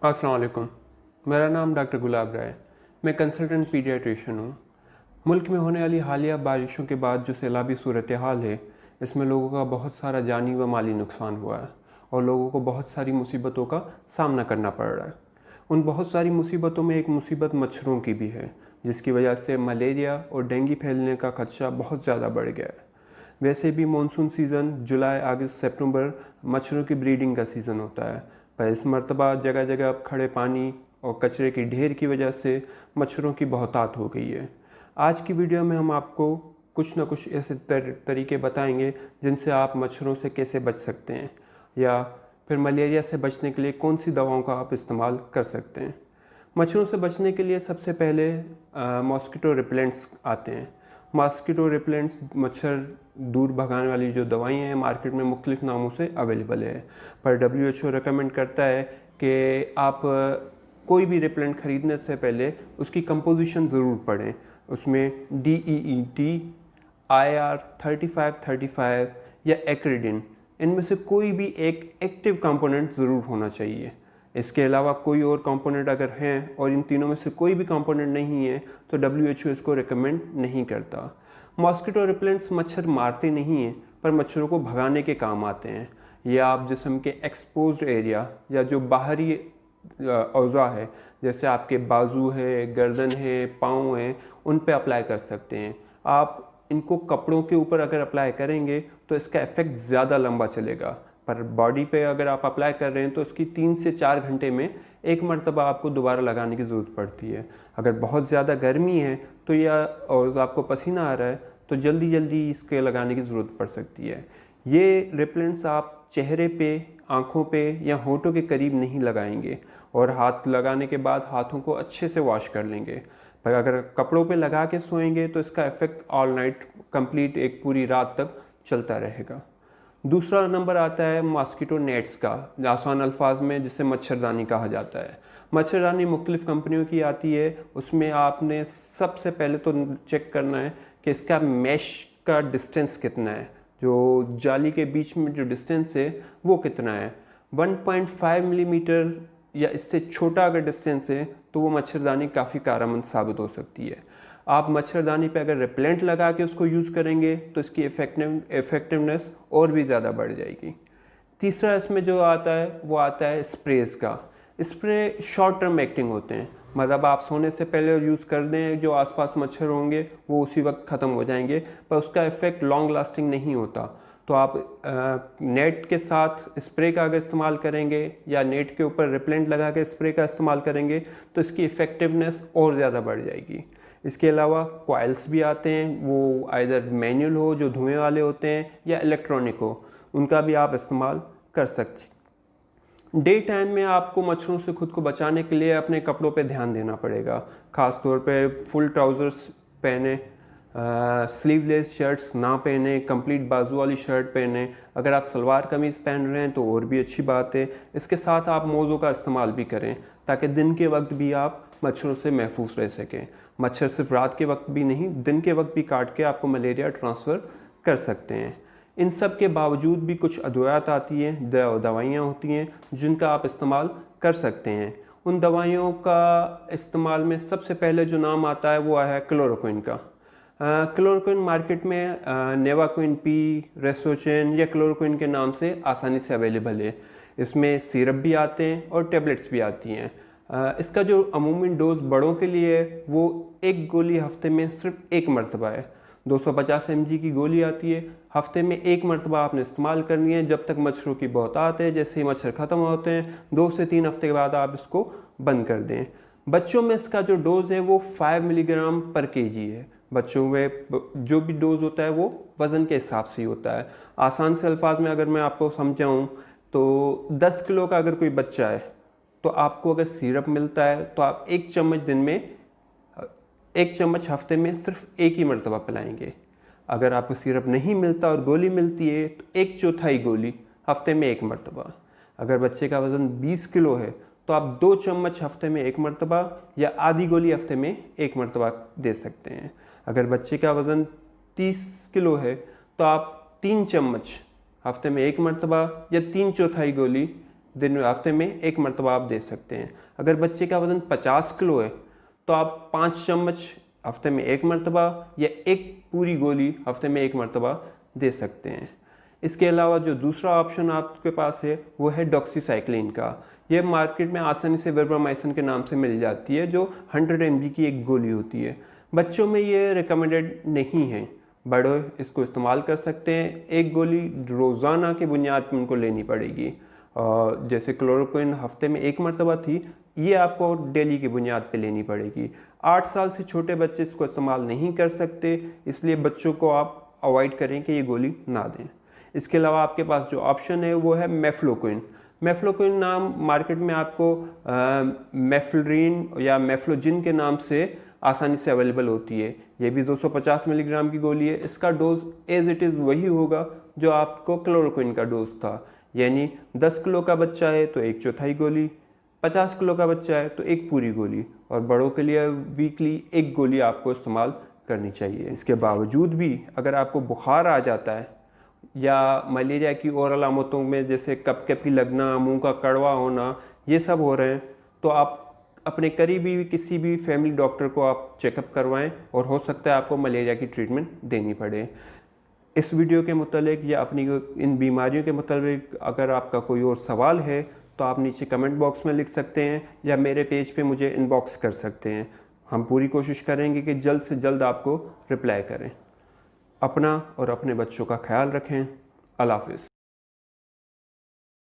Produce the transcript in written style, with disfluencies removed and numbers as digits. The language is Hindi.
अस्सलाम वालेकुम। मेरा नाम डॉक्टर गुलाब राय। मैं कंसल्टेंट पीडियाट्रिशियन हूँ। मुल्क में होने वाली हालिया बारिशों के बाद जो सैलाबी सूरत हाल है, इसमें लोगों का बहुत सारा जानी व माली नुकसान हुआ है और लोगों को बहुत सारी मुसीबतों का सामना करना पड़ रहा है। उन बहुत सारी मुसीबतों में एक मुसीबत मच्छरों की भी है, जिसकी वजह से मलेरिया और डेंगू फैलने का खदशा बहुत ज़्यादा बढ़ गया है। वैसे भी मानसून सीज़न जुलाई, अगस्त, सितंबर मच्छरों की ब्रीडिंग का सीज़न होता है, पर इस मरतबा जगह जगह खड़े पानी और कचरे की ढेर की वजह से मच्छरों की बहुतायत हो गई है। आज की वीडियो में हम आपको कुछ ना कुछ ऐसे तरीके बताएंगे जिनसे आप मच्छरों से कैसे बच सकते हैं, या फिर मलेरिया से बचने के लिए कौन सी दवाओं का आप इस्तेमाल कर सकते हैं। मच्छरों से बचने के लिए सबसे पहले मॉस्किटो रिपेलेंट्स आते हैं। मॉस्किटो रिपेलेंट्स मच्छर दूर भगाने वाली जो दवाइयाँ हैं मार्केट में मुख्तलिफ नामों से अवेलेबल है, पर WHO रेकमेंड करता है कि आप कोई भी रिपेलेंट ख़रीदने से पहले उसकी कंपोजिशन ज़रूर पढ़ें। उसमें DEET, IR 3535 या एक्रिडिन, इनमें से कोई भी एक एक्टिव कंपोनेंट ज़रूर होना चाहिए। इसके अलावा कोई और कंपोनेंट अगर हैं और इन तीनों में से कोई भी कंपोनेंट नहीं है तो WHO इसको रिकमेंड नहीं करता। मॉस्किटो रिपेलेंट्स मच्छर मारते नहीं हैं, पर मच्छरों को भगाने के काम आते हैं। ये आप जिस्म के एक्सपोज्ड एरिया या जो बाहरी औज़ा है, जैसे आपके बाजू है, गर्दन है, पाँव हैं, उन पे अप्लाई कर सकते हैं। आप इनको कपड़ों के ऊपर अगर अप्लाई करेंगे तो इसका इफ़ेक्ट ज़्यादा लंबा चलेगा, पर बॉडी पे अगर आप अप्लाई कर रहे हैं तो इसकी 3 से 4 घंटे में एक मरतबा आपको दोबारा लगाने की ज़रूरत पड़ती है। अगर बहुत ज़्यादा गर्मी है तो या और आपको पसीना आ रहा है तो जल्दी जल्दी इसके लगाने की ज़रूरत पड़ सकती है। ये रिपेलेंट्स आप चेहरे पे, आँखों पे या होठों के करीब नहीं लगाएंगे और हाथ लगाने के बाद हाथों को अच्छे से वॉश कर लेंगे। पर अगर कपड़ों पे लगा के सोएंगे तो इसका इफ़ेक्ट ऑल नाइट कंप्लीट एक पूरी रात तक चलता रहेगा। दूसरा नंबर आता है मॉस्किटो नेट्स का, आसान अल्फाज में जिसे मच्छरदानी कहा जाता है। मच्छरदानी मुख्तलिफ़ कंपनियों की आती है। उसमें आपने सबसे पहले तो चेक करना है कि इसका मैश का डिस्टेंस कितना है, जो जाली के बीच में जो डिस्टेंस है वो कितना है। 1.5 मिलीमीटर या इससे छोटा अगर डिस्टेंस है तो वो मच्छरदानी काफ़ी कारआमद साबित हो सकती है। आप मच्छरदानी पे अगर रिपेलेंट लगा के उसको यूज़ करेंगे तो इसकी इफ़ेक्टिवनेस और भी ज़्यादा बढ़ जाएगी। तीसरा इसमें जो आता है वो आता है स्प्रेज़ का। स्प्रे शॉर्ट टर्म एक्टिंग होते हैं, मतलब आप सोने से पहले यूज़ कर दें, जो आसपास मच्छर होंगे वो उसी वक्त ख़त्म हो जाएंगे, पर उसका इफ़ेक्ट लॉन्ग लास्टिंग नहीं होता। तो आप नेट के साथ स्प्रे का अगर इस्तेमाल करेंगे या नेट के ऊपर रिपेलेंट लगा के स्प्रे का इस्तेमाल करेंगे तो इसकी इफ़ेक्टिवनेस और ज़्यादा बढ़ जाएगी। इसके अलावा कॉइल्स भी आते हैं, वो आइदर मैनुअल हो जो धुएं वाले होते हैं या इलेक्ट्रॉनिक हो, उनका भी आप इस्तेमाल कर सकते हैं। डे टाइम में आपको मच्छरों से खुद को बचाने के लिए अपने कपड़ों पे ध्यान देना पड़ेगा। ख़ास तौर पे फुल ट्राउज़र्स पहने, स्लीवलेस शर्ट्स ना पहने, कंप्लीट बाजू वाली शर्ट पहने। अगर आप सलवार कमीज़ पहन रहे हैं तो और भी अच्छी बात है। इसके साथ आप मोज़ों का इस्तेमाल भी करें ताकि दिन के वक्त भी आप मच्छरों से महफूज रह सकें। मच्छर सिर्फ रात के वक्त भी नहीं, दिन के वक्त भी काट के आपको मलेरिया ट्रांसफ़र कर सकते हैं। इन सब के बावजूद भी कुछ अद्वियात आती हैं, दवाइयाँ होती हैं जिनका आप इस्तेमाल कर सकते हैं। उन दवाइयों का इस्तेमाल में सबसे पहले जो नाम आता है वो है क्लोरोक्विन का। क्लोरोक्विन मार्केट में नेवाक्विन पी, रेसोचेन या क्लोरोक्विन के नाम से आसानी से अवेलेबल है। इसमें सिरप भी आते हैं और टेबलेट्स भी आती हैं। इसका जो अमूमी डोज बड़ों के लिए है वो एक गोली हफ्ते में सिर्फ एक मरतबा है। 250 mg की गोली आती है, हफ्ते में एक मरतबा आपने इस्तेमाल करनी है जब तक मच्छरों की बहुतायत है। जैसे ही मच्छर ख़त्म होते हैं 2 से 3 हफ्ते के बाद आप इसको बंद कर दें। बच्चों में इसका जो डोज़ है वो 5 मिलीग्राम पर kg है। बच्चों में जो भी डोज़ होता है वो वज़न के हिसाब से ही होता है। आसान से अल्फाज में अगर मैं आपको समझाऊँ तो 10 किलो का अगर कोई बच्चा है तो आपको अगर सिरप मिलता है तो आप 1 चम्मच दिन में, 1 चम्मच हफ्ते में सिर्फ एक ही मरतबा पिलाएंगे। अगर आपको सिरप नहीं मिलता और गोली मिलती है तो 1/4 गोली हफ्ते में एक मरतबा। अगर बच्चे का वज़न 20 किलो है तो आप 2 चम्मच हफ्ते में एक मरतबा या आधी गोली हफ्ते में एक मरतबा दे सकते हैं। अगर बच्चे का वज़न 30 किलो है तो आप 3 चम्मच हफ्ते में एक मरतबा या 3/4 गोली दिन में हफ्ते में 1 मरतबा आप दे सकते हैं। अगर बच्चे का वज़न 50 किलो है तो आप 5 चम्मच हफ्ते में 1 मरतबा या 1 पूरी गोली हफ्ते में 1 मरतबा दे सकते हैं। इसके अलावा जो दूसरा ऑप्शन आपके पास है वो है डॉक्सीसाइक्लिन का। यह मार्केट में आसानी से वर्बामाइसिन के नाम से मिल जाती है, जो 100 mg की एक गोली होती है। बच्चों में ये रिकमेंडेड नहीं है, बड़े इसको इस्तेमाल कर सकते हैं। एक गोली रोज़ाना की बुनियाद पर उनको लेनी पड़ेगी। जैसे क्लोरोक्विन हफ्ते में 1 मरतबा थी, ये आपको डेली की बुनियाद पे लेनी पड़ेगी। 8 साल से छोटे बच्चे इसको इस्तेमाल नहीं कर सकते, इसलिए बच्चों को आप अवॉइड करें कि ये गोली ना दें। इसके अलावा आपके पास जो ऑप्शन है वो है मेफ्लोक्विन। मेफ्लोक्विन नाम मार्केट में आपको मेफ्लरिन या मेफ्लोजिन के नाम से आसानी से अवेलेबल होती है। ये भी 250 मिलीग्राम की गोली है। इसका डोज एज इट इज़ वही होगा जो आपको क्लोरोक्विन का डोज था, यानी 10 किलो का बच्चा है तो 1/4 गोली, 50 किलो का बच्चा है तो 1 पूरी गोली, और बड़ों के लिए वीकली 1 गोली आपको इस्तेमाल करनी चाहिए। इसके बावजूद भी अगर आपको बुखार आ जाता है या मलेरिया की और अलामतों में जैसे कपकपी लगना, मुंह का कड़वा होना, ये सब हो रहे हैं, तो आप अपने करीबी किसी भी फैमिली डॉक्टर को आप चेकअप करवाएं, और हो सकता है आपको मलेरिया की ट्रीटमेंट देनी पड़े। इस वीडियो के मुतालिक या अपनी इन बीमारियों के मुतालिक अगर आपका कोई और सवाल है तो आप नीचे कमेंट बॉक्स में लिख सकते हैं या मेरे पेज पे मुझे इनबॉक्स कर सकते हैं। हम पूरी कोशिश करेंगे कि जल्द से जल्द आपको रिप्लाई करें। अपना और अपने बच्चों का ख्याल रखें। अल्लाह हाफ़िज़।